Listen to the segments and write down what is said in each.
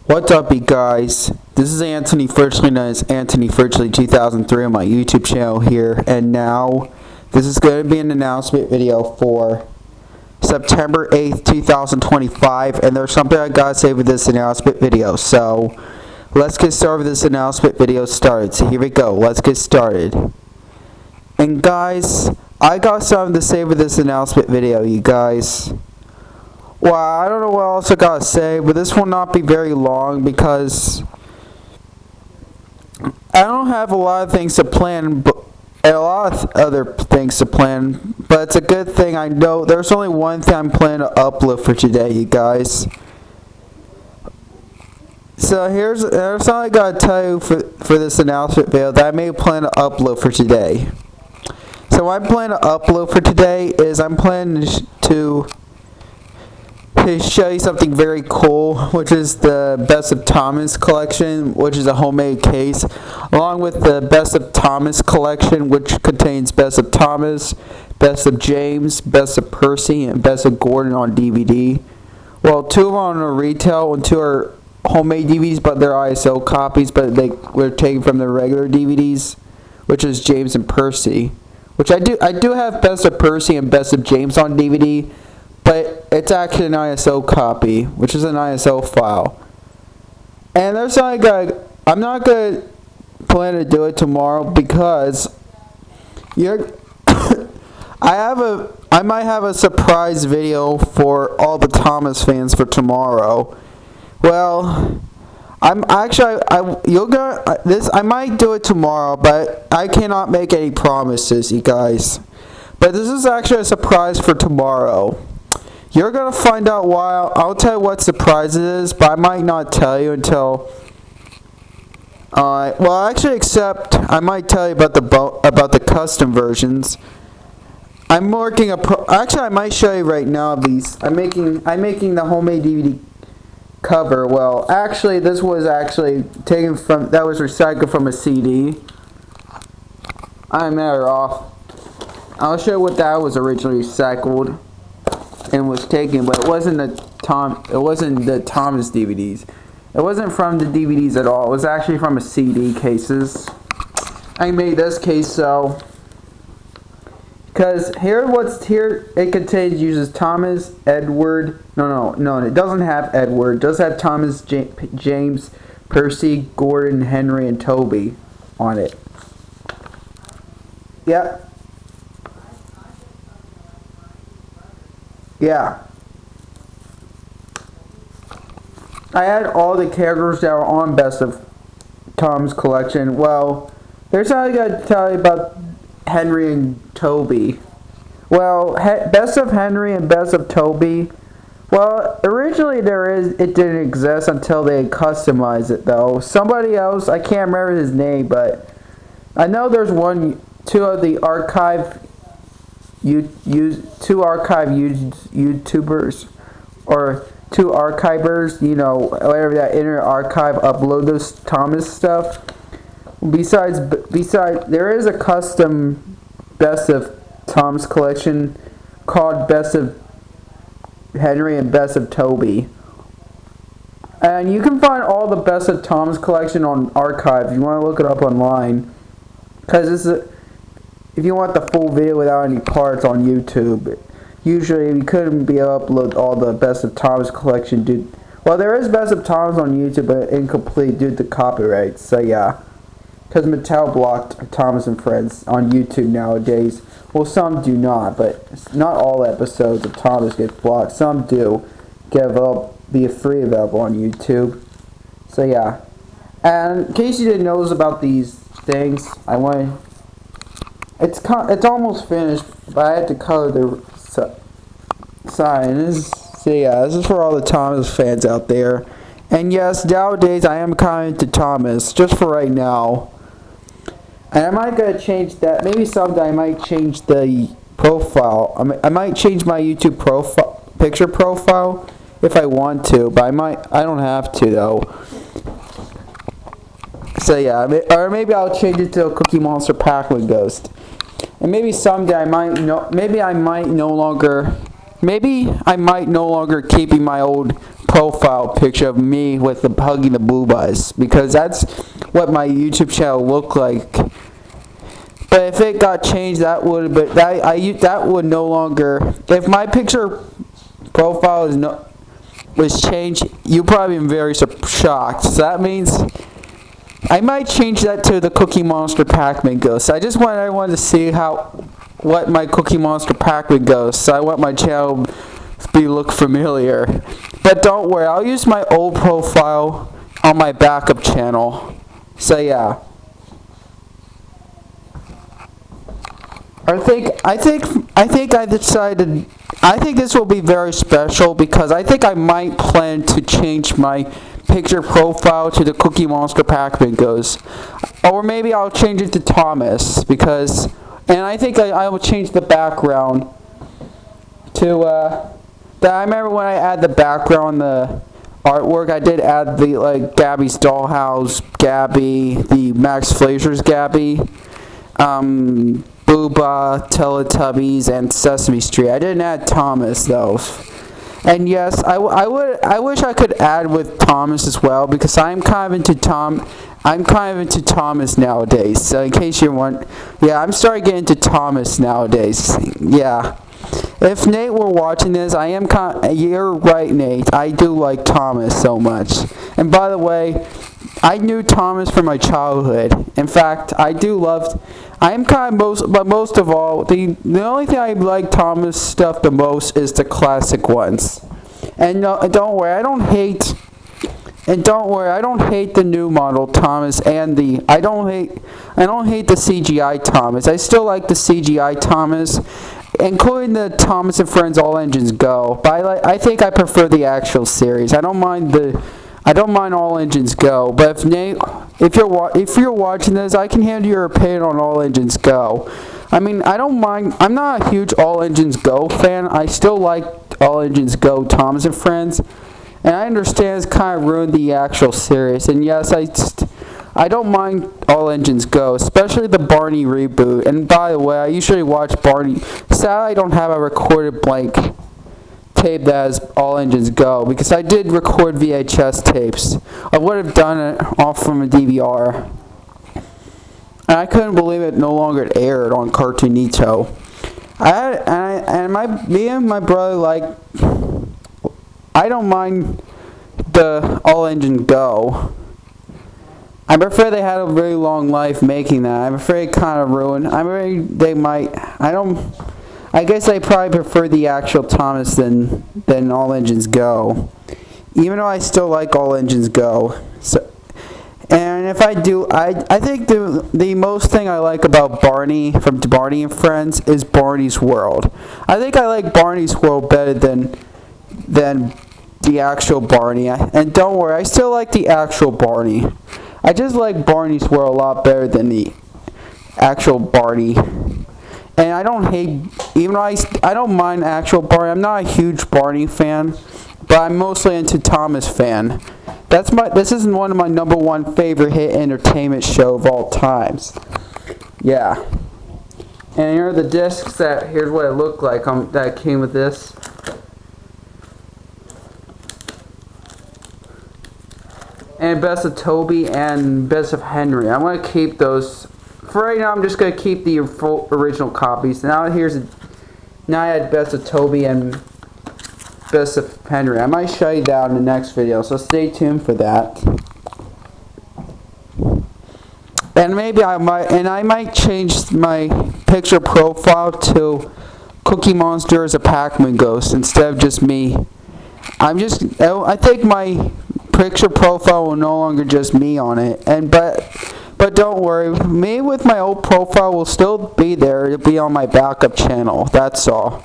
What's up, you guys? This is Anthony Furchley, known as Anthony Furchley 2003 on my YouTube channel here, and now this is going to be an announcement video for September 8th, 2025, and there's something I gotta say with this announcement video, so let's get started with this announcement video started. So here we go, let's get started. And guys, I got something to say with this announcement video, you guys. Well, I don't know what else I gotta say, but this will not be very long because I don't have a lot of things to plan, but a lot of other things to plan. But it's a good thing I know there's only one thing I'm planning to upload for today, you guys. So there's something I gotta tell you for this announcement video that I may plan to upload for today. So what I'm planning to upload for today is I'm planning to show you something very cool, which is the Best of Thomas collection, which is a homemade case, along with the Best of Thomas collection, which contains Best of Thomas, Best of James, Best of Percy, and Best of Gordon on DVD. Well, two of them are on retail and two are homemade DVDs, but they're ISO copies, but they were taken from the regular DVDs, which is James and Percy. Which I do have Best of Percy and Best of James on DVD, but it's actually an ISO copy, which is an ISO file. And there's something I'm not gonna plan to do it tomorrow because I might have a surprise video for all the Thomas fans for tomorrow. Well, I might do it tomorrow, but I cannot make any promises, you guys. But this is actually a surprise for tomorrow. You're gonna find out why. I'll tell you what surprise it is, but I might not tell you until. Well, actually, except I might tell you about the custom versions. I'm working actually, I might show you right now these. I'm making the homemade DVD cover. Well, actually, this was actually taken from, that was recycled from a CD. I'm better off. I'll show you what that was originally recycled and was taken, but it wasn't the Thomas DVDs. It wasn't from the DVDs at all. It was actually from a CD cases. I made this case so because it contains, uses Thomas, Edward. No, it doesn't have Edward. It does have Thomas, James, Percy, Gordon, Henry, and Toby on it. Yep. Yeah. I had all the characters that were on Best of Tom's collection. Well, there's something I gotta tell you about Henry and Toby. Well, Best of Henry and Best of Toby. Well, originally it didn't exist until they customized it though. Somebody else, I can't remember his name, but I know there's two of the archive YouTubers or two archivers, you know, whatever that Internet Archive upload this Thomas stuff. Besides, there is a custom Best of Thomas collection called Best of Henry and Best of Toby. And you can find all the Best of Thomas collection on Archive if you want to look it up online. Because if you want the full video without any parts on YouTube, usually we couldn't be able to upload all the Best of Thomas collection due. Well, there is Best of Thomas on YouTube, but incomplete due to copyright. So yeah, because Mattel blocked Thomas and Friends on YouTube nowadays. Well, some do not, but not all episodes of Thomas get blocked. Some do be free available on YouTube. So yeah, and in case you didn't know about these things, it's almost finished, but I had to color the sign. So yeah, this is for all the Thomas fans out there. And yes, nowadays I am kind to Thomas, just for right now. And I might gotta change that. Maybe someday I might change the profile. I might change my YouTube picture profile if I want to, but I don't have to though. So yeah, or maybe I'll change it to a Cookie Monster Pac-Man Ghost. And maybe someday I might no longer keeping my old profile picture of me with the hugging the boob eyes, because that's what my YouTube channel looked like. But if it got changed, that would no longer. If my picture profile was changed, you probably been very shocked. So that means I might change that to the Cookie Monster Pac-Man Ghost. I just want everyone to see what my Cookie Monster Pac-Man Ghost. So I want my channel to look familiar. But don't worry, I'll use my old profile on my backup channel. So yeah. I think this will be very special, because I think I might plan to change my picture profile to the Cookie Monster Pac-Man Ghost. Or maybe I'll change it to Thomas, and I think I will change the background to, I remember when I add the background, the artwork, I did add the, like, Gabby's Dollhouse, Gabby, the Max Fleischer's Gabby, Booba, Teletubbies, and Sesame Street. I didn't add Thomas, though. And yes, I wish I could add with Thomas as well, because I'm kind of into Thomas nowadays. So in case you want, yeah, I'm starting to get into Thomas nowadays. Yeah. If Nate were watching this, you're right, Nate. I do like Thomas so much. And by the way, I knew Thomas from my childhood. In fact, most of all, the only thing I like Thomas stuff the most is the classic ones. And don't worry, I don't hate the new model Thomas, and I don't hate the CGI Thomas. I still like the CGI Thomas, including the Thomas and Friends All Engines Go. But I think I prefer the actual series. I don't mind All Engines Go. But if you're watching this, I can handle your opinion on All Engines Go. I mean, I don't mind. I'm not a huge All Engines Go fan. I still like All Engines Go Thomas and Friends, and I understand it's kind of ruined the actual series. And yes, I don't mind All Engines Go, especially the Barney reboot. And by the way, I usually watch Barney. Sadly, I don't have a recorded blank tape that has All Engines Go, because I did record VHS tapes. I would have done it off from a DVR. And I couldn't believe it no longer aired on Cartoonito. Me and my brother, I don't mind the All Engines Go. I'm afraid they had a very long life making that. I'm afraid it kind of ruined. I guess I probably prefer the actual Thomas than All Engines Go. Even though I still like All Engines Go. And if I do, I think the most thing I like about Barney from Barney and Friends is Barney's World. I think I like Barney's World better than the actual Barney. And don't worry, I still like the actual Barney. I just like Barney's World a lot better than the actual Barney. And I don't I don't mind actual Barney. I'm not a huge Barney fan, but I'm mostly into Thomas fan. This is one of my number one favorite hit entertainment show of all times. Yeah. And here are the discs here's what it looked like that came with this. And Best of Toby and Best of Henry. I'm going to keep those. For right now, I'm just going to keep the original copies. Now I had Best of Toby and Best of Henry. I might show you that in the next video, so stay tuned for that. And maybe I might change my picture profile to Cookie Monster as a Pac-Man Ghost instead of just me. I think my picture profile will no longer just me on it, but don't worry, me with my old profile will still be there. It'll be on my backup channel, that's all.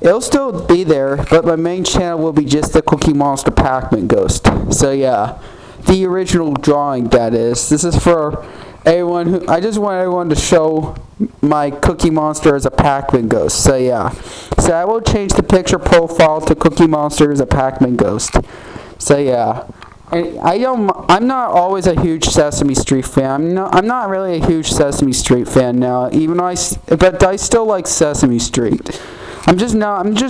It'll still be there, but my main channel will be just the Cookie Monster Pac-Man Ghost. So yeah, the original drawing, that is. This is for everyone I just want everyone to show my Cookie Monster as a Pac-Man Ghost. So yeah, so I will change the picture profile to Cookie Monster as a Pac-Man Ghost. So yeah, and I'm not always a huge Sesame Street fan. I'm not really a huge Sesame Street fan now, but I still like Sesame Street. I'm just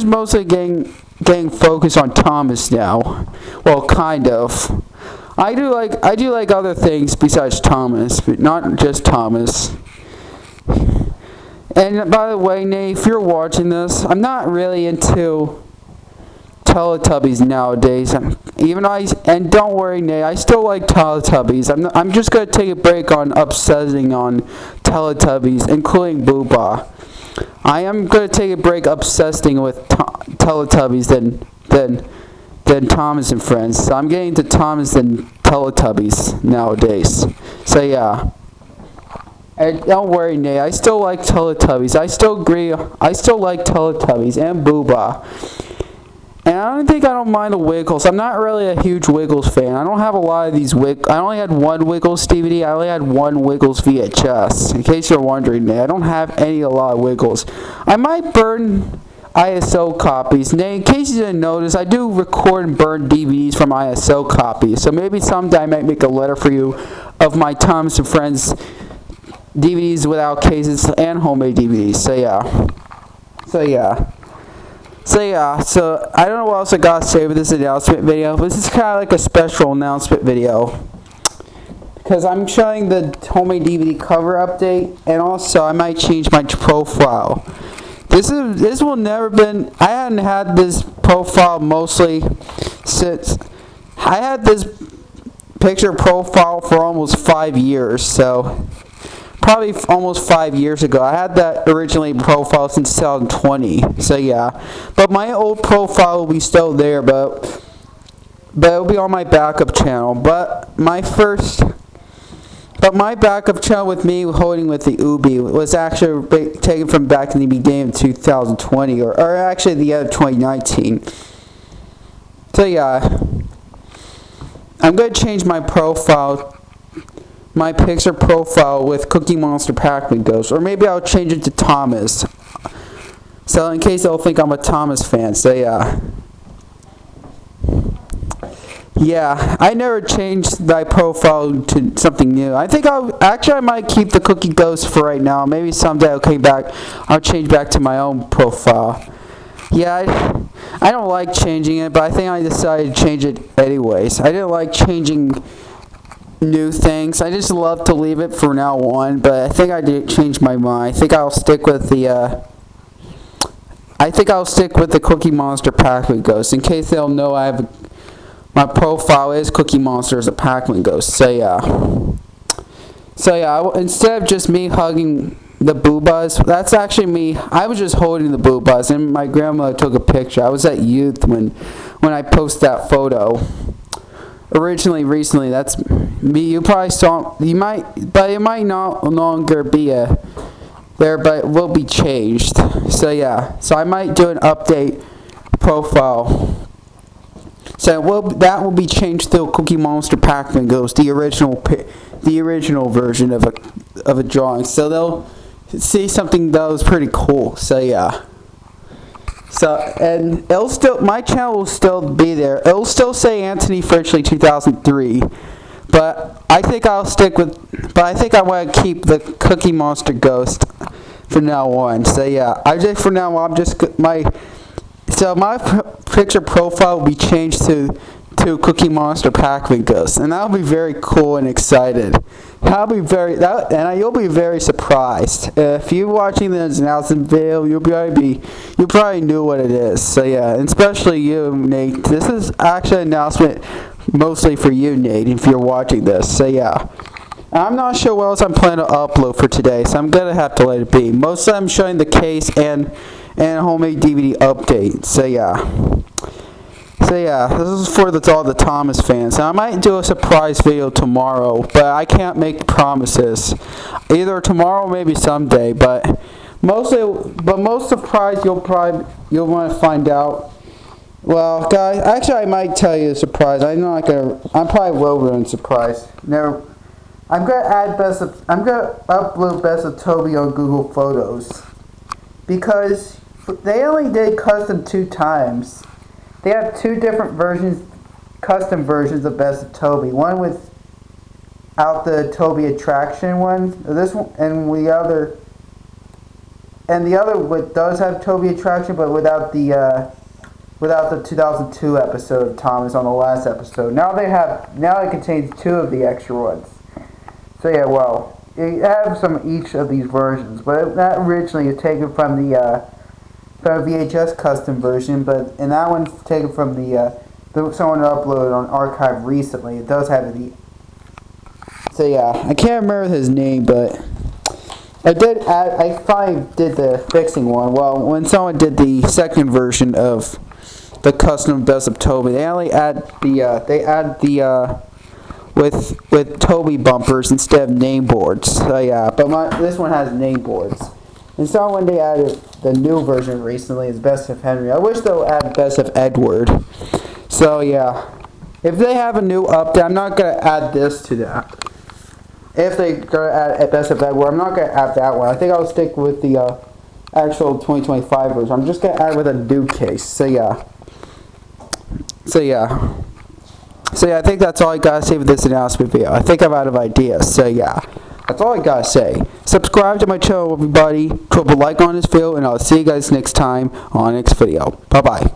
mostly getting getting focused on Thomas now. Well, kind of. I do like other things besides Thomas, but not just Thomas. And by the way, Nate, if you're watching this, I'm not really into Teletubbies nowadays. And don't worry, Nate, I still like Teletubbies. I'm just gonna take a break on obsessing on Teletubbies, including Booba. I am gonna take a break obsessing with Teletubbies than Thomas and Friends. So I'm getting to Thomas and Teletubbies nowadays. So yeah. And don't worry, Nate, I still like Teletubbies. I still like Teletubbies and Booba. And I don't mind the Wiggles. I'm not really a huge Wiggles fan. I don't have a lot of these I only had one Wiggles DVD. I only had one Wiggles VHS. In case you're wondering, Nate, I don't have a lot of Wiggles. I might burn ISO copies. Nate, in case you didn't notice, I do record and burn DVDs from ISO copies. So maybe someday I might make a letter for you of my Thomas and Friends DVDs without cases and homemade DVDs. So I don't know what else I gotta say with this announcement video, but this is kind of like a special announcement video. Because I'm showing the homemade DVD cover update, and also I might change my profile. This will never been, I hadn't had this profile mostly since, I had this picture profile for almost 5 years, so probably almost 5 years ago. I had that originally profile since 2020. So yeah, but my old profile will be still there, but it'll be on my backup channel. But my backup channel with me holding with the Ubi was actually taken from back in the beginning of 2020, or actually the end of 2019. So yeah, I'm gonna change my profile. My picture profile with Cookie Monster Pac-Man Ghost, or maybe I'll change it to Thomas. So in case they'll think I'm a Thomas fan, so yeah. Yeah, I never changed my profile to something new. I think I might keep the Cookie Ghost for right now. Maybe someday I'll change back to my own profile. Yeah, I don't like changing it, but I think I decided to change it anyways. I didn't like changing new things. I just love to leave it for now on, but I think I did change my mind. I think I'll stick with the Cookie Monster Pac-Man Ghost. In case they'll know, my profile is Cookie Monster as a Pac-Man Ghost. So yeah, instead of just me hugging the Boobas, that's actually me. I was just holding the Boobas, and my grandmother took a picture. I was at youth when I posted that photo. Recently, that's me. You probably saw, but it might no longer be there, but it will be changed. So yeah, so I might do an update profile. So that will be changed to Cookie Monster Pac-Man Ghost, the original version of a drawing. So they'll see something that was pretty cool. So yeah. So, and my channel will still be there. It'll still say Anthony Fritchley 2003, but I think I want to keep the Cookie Monster Ghost from now on. So yeah, my picture profile will be changed to Cookie Monster Pac-Man Ghost, and that'll be very cool and excited. You'll be very surprised. If you're watching this announcement video, you probably knew what it is. So yeah, and especially you, Nate. This is actually an announcement mostly for you, Nate, if you're watching this. So yeah. I'm not sure what else I'm planning to upload for today, so I'm gonna have to let it be. Mostly I'm showing the case and homemade DVD update. So yeah, this is for all the Thomas fans. Now, I might do a surprise video tomorrow, but I can't make promises. Either tomorrow or maybe someday, but most surprise you'll want to find out. Well, guys, actually I might tell you a surprise. I probably will ruin surprise. I'm gonna upload Best of Toby on Google Photos because they only did custom 2 times. They have 2 different custom versions of Best of Toby. One without the Toby attraction one. This one, and the other does have Toby attraction, but without the without the 2002 episode of Thomas on the last episode. Now it contains 2 of the extra ones. So yeah, well, you have some of each of these versions, but that originally is taken from the VHS custom version, and that one's taken from the someone uploaded on Archive recently. It does have the. So yeah, I can't remember his name, but I finally did the fixing one. Well, when someone did the second version of the custom Best of Toby, they only add the with Toby bumpers instead of name boards. So yeah, but this one has name boards. And so when they added the new version recently is Best of Henry. I wish they'll add Best of Edward. So yeah, if they have a new update, I'm not gonna add this to that. If they go add Best of Edward, I'm not gonna add that one. I think I'll stick with the actual 2025 version. I'm just gonna add with a new case. So yeah, I think that's all I gotta say for this announcement video. I think I'm out of ideas. So yeah, that's all I gotta say. Subscribe to my channel, everybody. Drop a like on this video, and I'll see you guys next time on the next video. Bye bye.